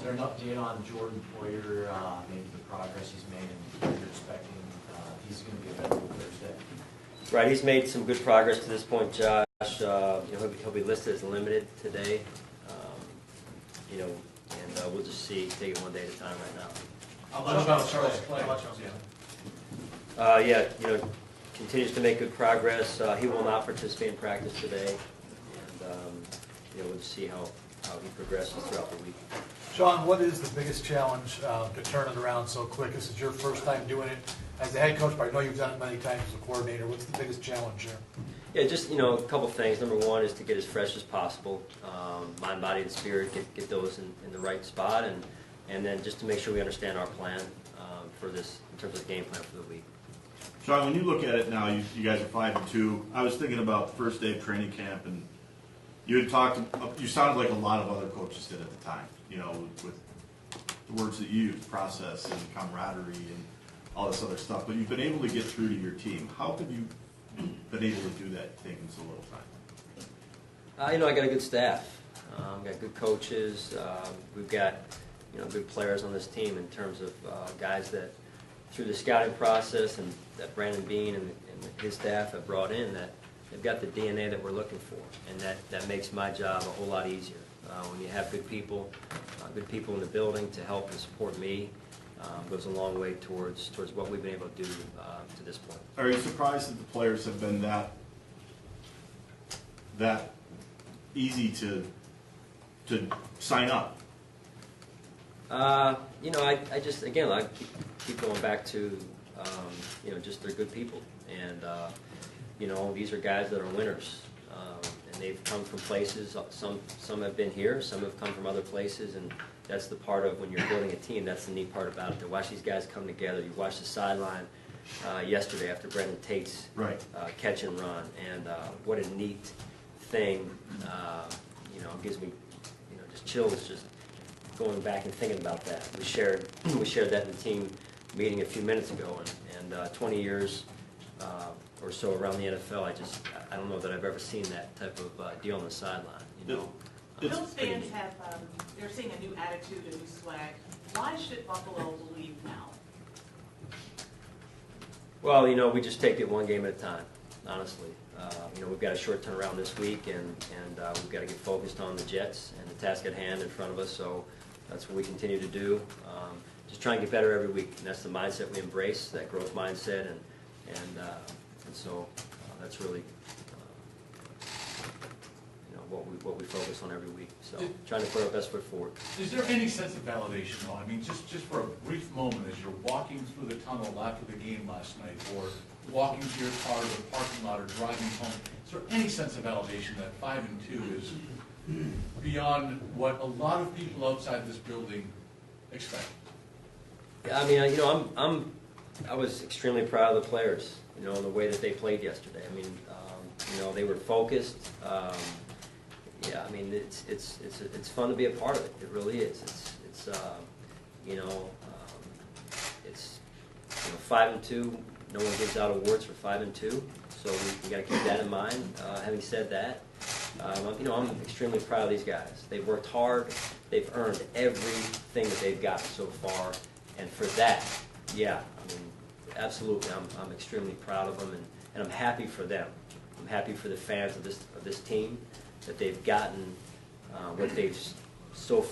Is there an update on Jordan Poyer, maybe the progress he's made and what you're expecting? He's going to be available Thursday. Right, he's made some good progress to this point, Josh. He'll be listed as limited today. And we'll just see, take it one day at a time right now. How about Charles Clay? Continues to make good progress. He will not participate in practice today, and we'll just see how he progresses throughout the week. Sean, what is the biggest challenge to turn it around so quick? This is your first time doing it as the head coach, but I know you've done it many times as a coordinator. What's the biggest challenge here? Yeah, just a couple things. Number one is to get as fresh as possible, mind, body, and spirit. Get those in the right spot, and then just to make sure we understand our plan for this in terms of game plan for the week. Sean, when you look at it now, you guys are 5-2. I was thinking about the first day of training camp, and you had talked. You sounded like a lot of other coaches did at the time. With the words that you used, process and camaraderie and all this other stuff. But you've been able to get through to your team. How have you been able to do that, taking so little time? I got a good staff. Got good coaches. We've got good players on this team in terms of guys that through the scouting process and that Brandon Bean and his staff have brought in, that they've got the DNA that we're looking for, and that makes my job a whole lot easier. When you have good people in the building to help and support me, goes a long way towards what we've been able to do to this point. Are you surprised that the players have been that easy to sign up? I just I keep going back to just they're good people, and these are guys that are winners, and they've come from places. Some have been here, some have come from other places, and that's the part of when you're building a team. That's the neat part about it. To watch these guys come together. You watched the sideline yesterday after Brendan Tate's catch and run, and what a neat thing. Gives me just chills just going back and thinking about that. We shared that in the team meeting a few minutes ago, and 20 years or so around the NFL, I don't know that I've ever seen that type of deal on the sideline. Bills fans they're seeing a new attitude, a new swag. Why should Buffalo believe now? Well, we just take it one game at a time, honestly. We've got a short turnaround this week, and we've got to get focused on the Jets and the task at hand in front of us, so that's what we continue to do. Just try and get better every week, and that's the mindset we embrace, that growth mindset, and so that's really what we focus on every week. So trying to put our best foot forward. Is there any sense of validation, though? I mean, just for a brief moment, as you're walking through the tunnel after the game last night, or walking to your car to the parking lot, or driving home, is there any sense of validation that 5-2 is beyond what a lot of people outside this building expect? Yeah, I mean, I was extremely proud of the players, in the way that they played yesterday. I mean, they were focused. Yeah, I mean, it's fun to be a part of it. It really is. It's 5-2. No one gives out awards for 5-2, so we got to keep that in mind. Having said that, I'm extremely proud of these guys. They've worked hard. They've earned everything that they've gotten so far, and for that, yeah, I mean, absolutely, I'm extremely proud of them, and I'm happy for them. I'm happy for the fans of this team, that they've gotten what they've so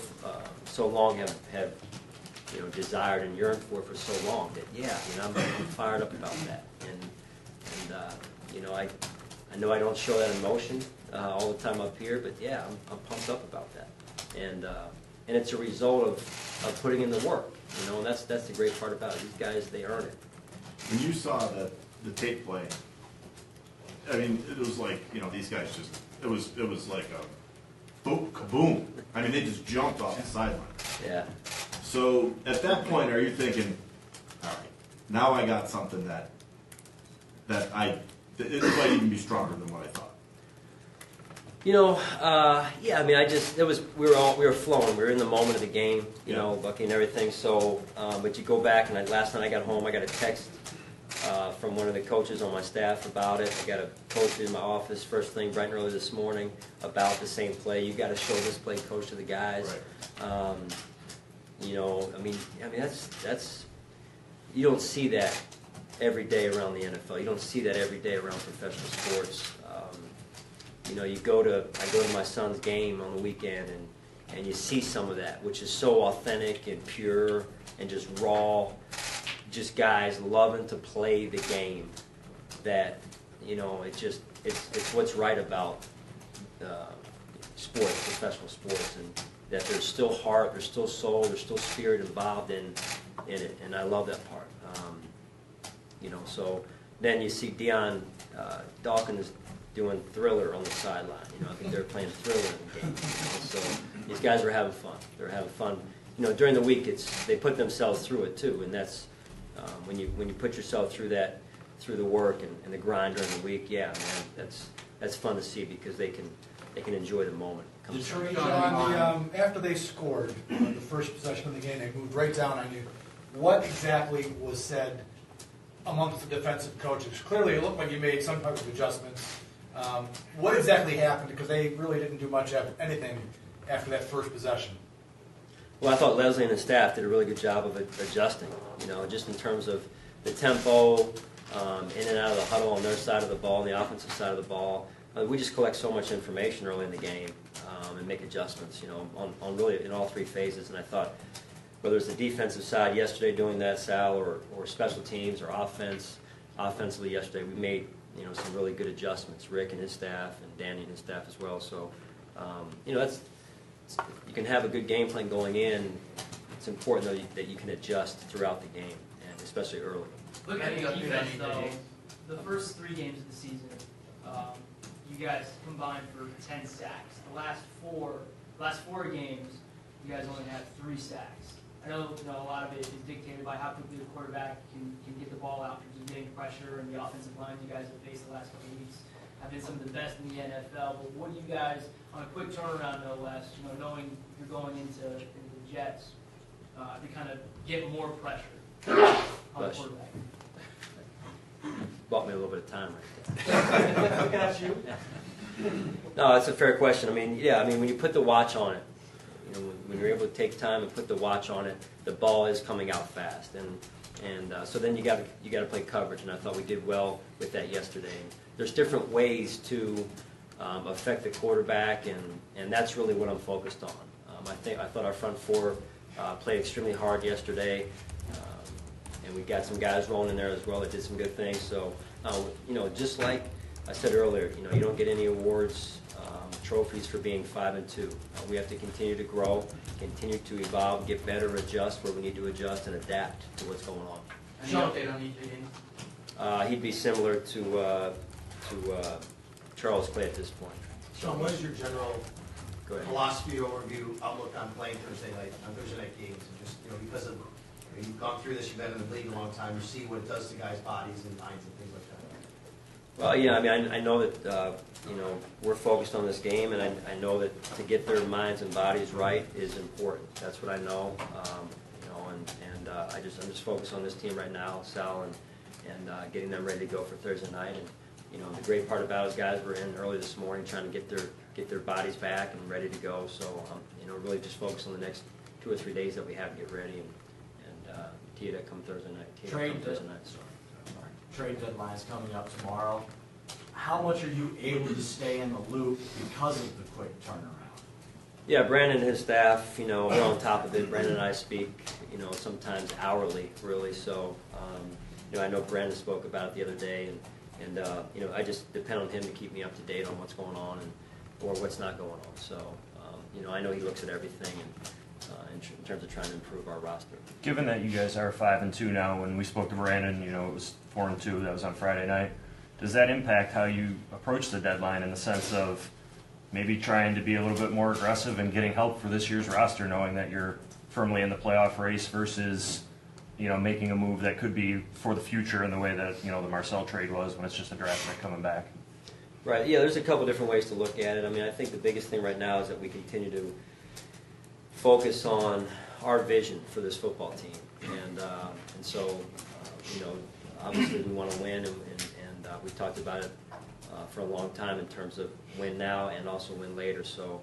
long have desired and yearned for so long. That I'm fired up about that, and I know I don't show that emotion all the time up here, but yeah, I'm pumped up about that, and it's a result of putting in the work, and that's the great part about it. These guys, they earn it. When you saw the tape play, I mean, it was like these guys just. It was like a boom, kaboom. I mean, they just jumped off the sideline. Yeah. So at that point, are you thinking, all right, now I got something that it might even be stronger than what I thought? Yeah. I mean, we were flowing. We were in the moment of the game, Bucky and everything. So, but you go back, and last night I got home, I got a text from one of the coaches on my staff about it. I got a coach in my office first thing bright and early this morning about the same play. You got to show this play, coach, to the guys. Right. you know, I mean that's you don't see that every day around the NFL. You don't see that every day around professional sports. You know, I go to my son's game on the weekend, and you see some of that, which is so authentic and pure and just raw, just guys loving to play the game. That, you know, it's what's right about sports, professional sports, and that there's still heart, there's still soul, there's still spirit involved in it, and I love that part. You know, so then you see Deion Dawkins doing Thriller on the sideline. You know, I think they're playing Thriller in the game. You know? So these guys are having fun. They're having fun. You know, during the week, they put themselves through it too, and that's when you put yourself through that, through the work and the grind during the week. Yeah, man, that's fun to see because they can enjoy the moment. Sean, after they scored the first possession of the game, they moved right down on you. What exactly was said amongst the defensive coaches? Clearly, it looked like you made some type of adjustments. What exactly happened? Because they really didn't do much anything after that first possession. Well, I thought Leslie and the staff did a really good job of adjusting. You know, just in terms of the tempo, in and out of the huddle on their side of the ball, on the offensive side of the ball. We just collect so much information early in the game and make adjustments. You know, on really in all three phases. And I thought, whether it's the defensive side yesterday doing that, Sal, or special teams or offensively yesterday, we made, you know, some really good adjustments. Rick and his staff, and Danny and his staff as well. So, you know, you can have a good game plan going in. It's important though that you can adjust throughout the game, and especially early. Look at the defense though. The first 3 games of the season, you guys combined for 10 sacks. The last four games, you guys only had 3 sacks. I know, you know, a lot of it is dictated by how quickly the quarterback can get the ball out in terms of getting pressure, and the offensive lines you guys have faced the last couple of weeks have been some of the best in the NFL. But what do you guys, on a quick turnaround no less, you know, knowing you're going into the Jets, to kind of get more pressure on the quarterback? Bought me a little bit of time right there. Look at you. No, that's a fair question. I mean, yeah, I mean, when you put the watch on it, you know, when you're able to take time and put the watch on it, the ball is coming out fast, and so then you got to play coverage, and I thought we did well with that yesterday. And there's different ways to affect the quarterback, and that's really what I'm focused on. I thought our front four played extremely hard yesterday, and we got some guys rolling in there as well that did some good things. So, you know, just like I said earlier, you know, you don't get any awards, trophies for being 5-2. We have to continue to grow, continue to evolve, get better, adjust where we need to adjust, and adapt to what's going on. Any update on EJ? He'd be similar to Charles Clay at this point. Sean, what is your general Go ahead. philosophy, overview, outlook on playing Thursday night games? And just, you know, because of, you know, you've gone through this, you've been in the league a long time, you see what it does to guys' bodies and minds and things like that. Well, yeah, I mean, I know that, you know, we're focused on this game, and I know that to get their minds and bodies right is important. That's what I know, you know, and I'm just focused on this team right now, Sal, and getting them ready to go for Thursday night. And, you know, the great part about it is guys were in early this morning trying to get their bodies back and ready to go. So, you know, really just focus on the next 2 or 3 days that we have to get ready and tee it up come Thursday night. Trade deadline is coming up tomorrow. How much are you able to stay in the loop because of the quick turnaround? Yeah, Brandon and his staff, you know, we're on top of it. Brandon and I speak, you know, sometimes hourly, really. So, you know, I know Brandon spoke about it the other day, and you know, I just depend on him to keep me up to date on what's going on or what's not going on. So, you know, I know he looks at everything in terms of trying to improve our roster. Given that you guys are 5-2 now, when we spoke to Brandon, you know, it was 4-2. That was on Friday night. Does that impact how you approach the deadline in the sense of maybe trying to be a little bit more aggressive and getting help for this year's roster, knowing that you're firmly in the playoff race versus, you know, making a move that could be for the future in the way that, you know, the Marcel trade was when it's just a draft pick coming back? Right. Yeah, there's a couple different ways to look at it. I mean, I think the biggest thing right now is that we continue to focus on our vision for this football team, and so you know, obviously we want to win, and we've talked about it for a long time in terms of win now and also win later. So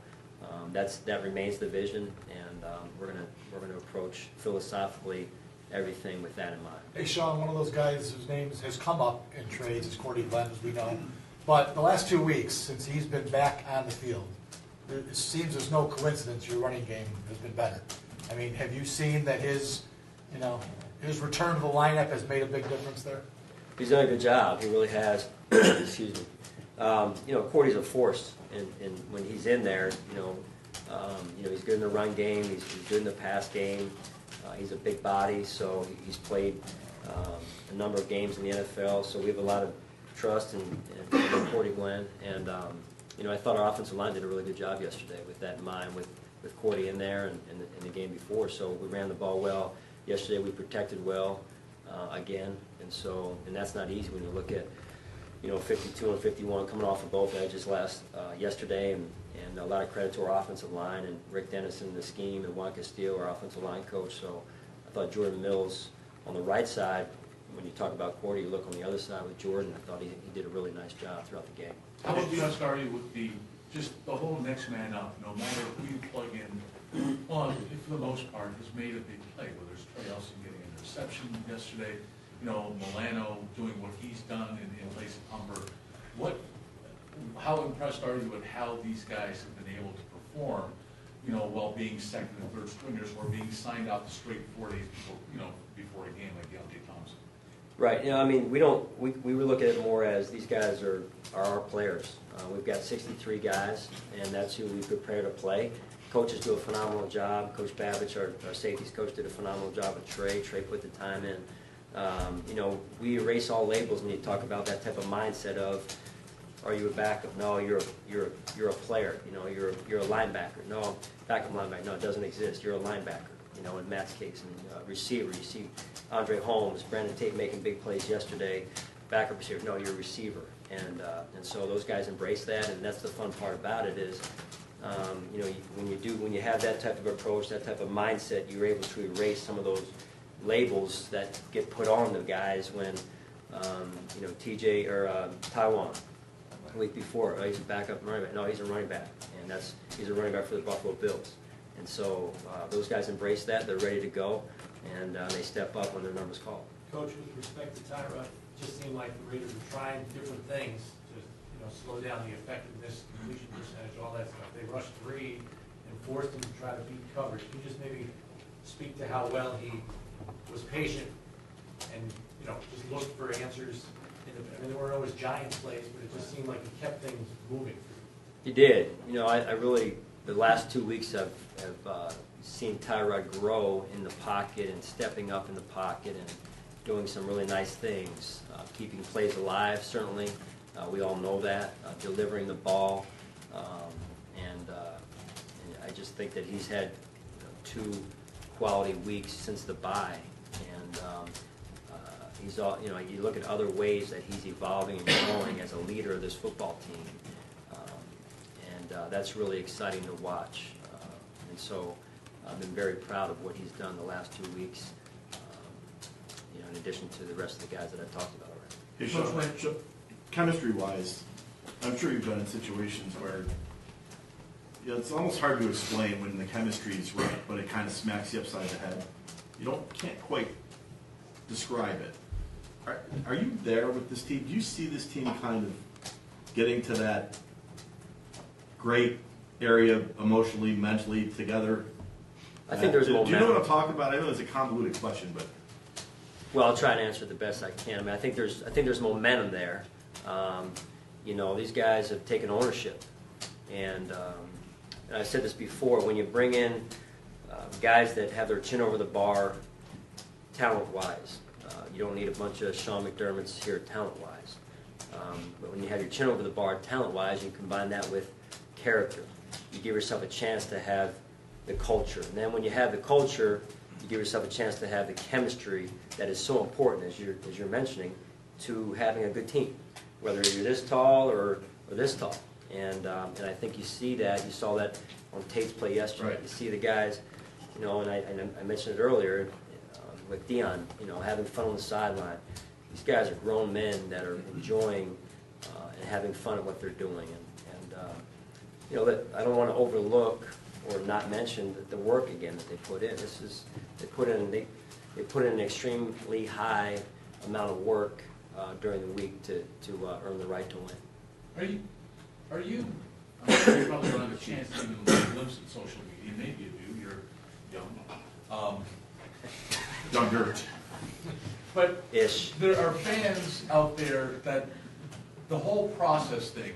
that remains the vision, and we're gonna approach approach philosophically everything with that in mind. Hey, Sean, one of those guys whose name has come up in trades is Cordy Glenn, as we know. But the last 2 weeks, since he's been back on the field, it seems there's no coincidence your running game has been better. I mean, have you seen that his return to the lineup has made a big difference there? He's done a good job. He really has. Excuse me. Cordy's a force, and when he's in there, he's good in the run game. He's good in the pass game. He's a big body, so he's played a number of games in the NFL. So we have a lot of trust in Cordy Glenn, and I thought our offensive line did a really good job yesterday with that in mind, with Cordy in there and the game before. So we ran the ball well. Yesterday we protected well again, and that's not easy when you look at 52 and 51 coming off of both edges yesterday, and a lot of credit to our offensive line and Rick Dennison, the scheme, and Juan Castillo, our offensive line coach. So I thought Jordan Mills on the right side, when you talk about Cordy, you look on the other side with Jordan, I thought he did a really nice job throughout the game. How about the starting with just the whole next man up, no matter who you plug in, well, for the most part, has made a big play, whether it's Trey Elson getting an interception yesterday, Milano doing what he's done in place of Humber. How impressed are you with how these guys have been able to perform, while being second and third stringers or being signed out the straight 4 days before a game like Deontay Thompson? Right. We look at it more as these guys are our players. We've got 63 guys, and that's who we prepare to play. Coaches do a phenomenal job. Coach Babich, our safeties coach, did a phenomenal job with Trey. Trey put the time in. We erase all labels when you talk about that type of mindset of, are you a backup? No, you're a player. You're a linebacker. No, backup linebacker. No, it doesn't exist. You're a linebacker. In Matt's case, and receiver. You see Andre Holmes, Brandon Tate making big plays yesterday. Backup receiver. No, you're a receiver. And so those guys embrace that, and that's the fun part about it is, when you have that type of approach, that type of mindset, you're able to erase some of those labels that get put on the guys when, TJ or Taiwan, the week before, he's a backup running back. No, he's a running back, and he's a running back for the Buffalo Bills. And so those guys embrace that. They're ready to go, and they step up when their number's called. Coach, with respect to Tyrod, it just seemed like the Raiders were trying different things to slow down the effectiveness, completion percentage, all that stuff. They rushed 3 and forced him to try to beat coverage. Can you just maybe speak to how well he was patient and just looked for answers? There weren't always giant plays, but it just seemed like he kept things moving. He did. I really, the last 2 weeks have seen Tyrod grow in the pocket and stepping up in the pocket and doing some really nice things, keeping plays alive, certainly. We all know that, delivering the ball. And I just think that he's had 2 quality weeks since the bye. And he's all, you look at other ways that he's evolving and growing as a leader of this football team. And that's really exciting to watch. And so I've been very proud of what he's done the last 2 weeks, in addition to the rest of the guys that I've talked about already. Hey, Sean, chemistry-wise, I'm sure you've been in situations where it's almost hard to explain when the chemistry is right, but it kind of smacks you upside the head. You can't quite describe it. Are you there with this team? Do you see this team kind of getting to that great area emotionally, mentally together? I think there's momentum. Do you know what I'm talking about? I know it's a convoluted question, but well, I'll try and answer it the best I can. I think there's momentum there. These guys have taken ownership, and I said this before. When you bring in guys that have their chin over the bar, talent-wise, you don't need a bunch of Sean McDermotts here, talent-wise. But when you have your chin over the bar, talent-wise, you combine that with character. You give yourself a chance to have the culture, and then when you have the culture, you give yourself a chance to have the chemistry that is so important, as you're mentioning, to having a good team, whether you're this tall or this tall. And I think you see that. You saw that on Tate's play yesterday. Right. You see the guys, and I mentioned it earlier with Dion, having fun on the sideline. These guys are grown men that are enjoying and having fun at what they're doing. And I don't want to overlook or not mention the work again that they put in. They put in an extremely high amount of work during the week to earn the right to win. Are you, I'm sure you probably don't have a chance to even glimpse at social media, maybe you do, you're young. Younger. But Ish. there are fans out there that the whole process thing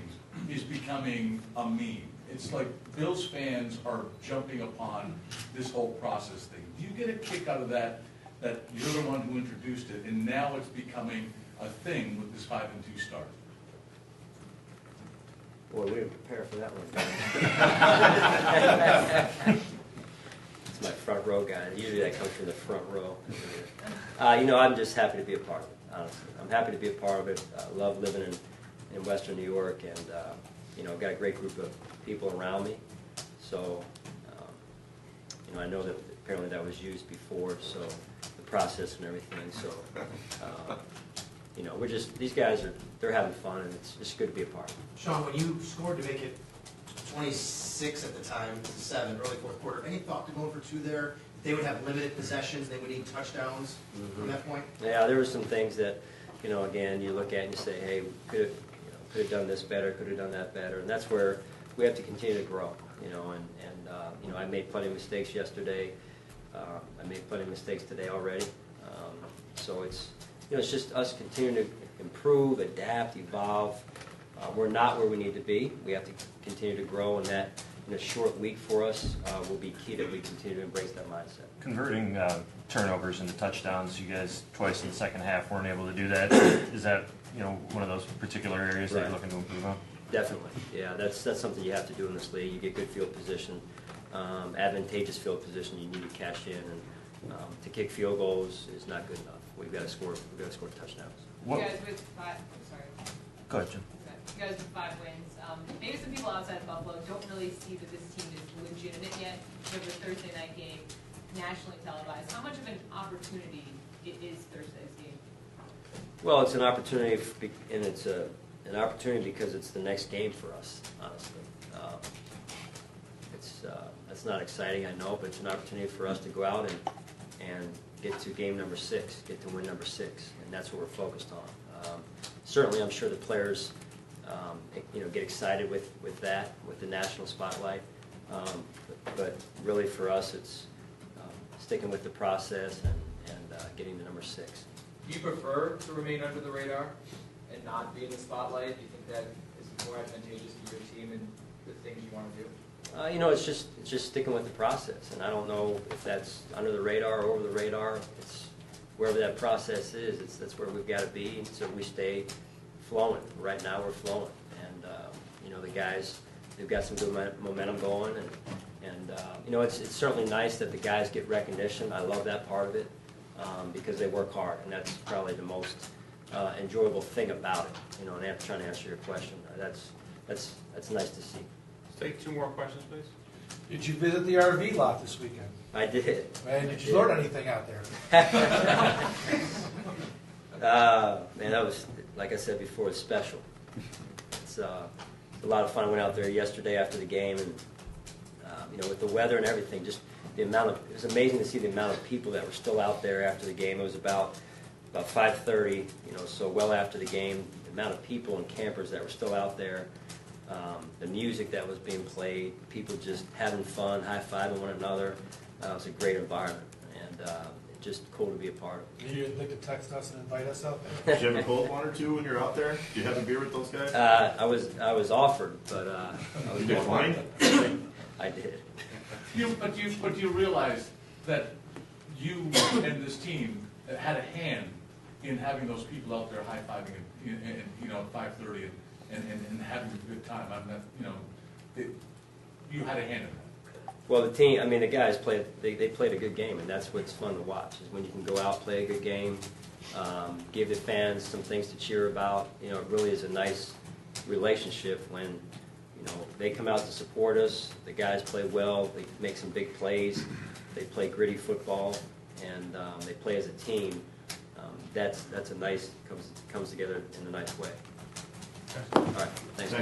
is becoming a meme. It's like Bills fans are jumping upon this whole process thing. Do you get a kick out of that you're the one who introduced it, and now it's becoming a thing with this 5-2 start? Boy, we didn't prepare for that one. It's my front row guy. Usually that comes from the front row. I'm just happy to be a part of it, honestly. I'm happy to be a part of it. I love living in Western New York, and I've got a great group of people around me. So, I know that apparently that was used before, so the process and everything. So, these guys they're having fun, and it's just good to be a part of it. Sean, when you scored to make it 26 at the time, 7, early fourth quarter, any thought to going for 2 there? They would have limited possessions, they would need touchdowns from that point? Yeah, there were some things that, again, you look at and you say, hey, could have done this better, could have done that better, and that's where we have to continue to grow, I made plenty of mistakes yesterday. I made plenty of mistakes today already. So it's just us continuing to improve, adapt, evolve. We're not where we need to be. We have to continue to grow, and that in a short week for us will be key that we continue to embrace that mindset. Converting turnovers into touchdowns, you guys twice in the second half weren't able to do that. Is that one of those particular areas that you're looking to improve on? Definitely, yeah. That's something you have to do in this league. You get good field position, advantageous field position. You need to cash in, and to kick field goals is not good enough. We've got to score. We've got to score touchdowns. You guys with 5. I'm sorry. Go ahead, Jim. You guys with 5 wins. Maybe some people outside of Buffalo don't really see that this team is legitimate yet. You have the Thursday night game nationally televised. How much of an opportunity is Thursday's game? Well, it's an opportunity, and it's an opportunity because it's the next game for us, honestly. It's not exciting, I know, but it's an opportunity for us to go out and get to game number 6, get to win number 6, and that's what we're focused on. Certainly, I'm sure the players, get excited with that, with the national spotlight. But really, for us, it's sticking with the process and getting to number 6. Do you prefer to remain under the radar and not be in the spotlight? Do you think that is more advantageous to your team and the things you want to do? It's just sticking with the process, and I don't know if that's under the radar or over the radar. It's wherever that process is. That's where we've got to be, so we stay flowing. Right now, we're flowing, and the guys, they've got some good momentum going, and it's certainly nice that the guys get recognition. I love that part of it because they work hard, and that's probably the most enjoyable thing about it. And after trying to answer your question, that's nice to see. Take 2 more questions, please. Did you visit the RV lot this weekend? I did. And did you learn anything out there? Man, that was, like I said before, it's special. It's a lot of fun. I went out there yesterday after the game, and with the weather and everything, just it was amazing to see the amount of people that were still out there after the game. It was about 5:30, so well after the game. The amount of people and campers that were still out there. The music that was being played, people just having fun, high-fiving one another. It was a great environment, and just cool to be a part of. You didn't think to text us and invite us out there? Did you have a cold one or two when you're out there? Do you have a beer with those guys? I was offered, but I was you declined? I did. But you realize that you and this team had a hand in having those people out there high-fiving and at 5:30 and having a good time. You had a hand in that. Well, the team, the guys played. They played a good game, and that's what's fun to watch. Is when you can go out, play a good game, give the fans some things to cheer about. It really is a nice relationship when they come out to support us. The guys play well. They make some big plays. They play gritty football, and they play as a team. That's a nice comes together in a nice way. All right, thanks.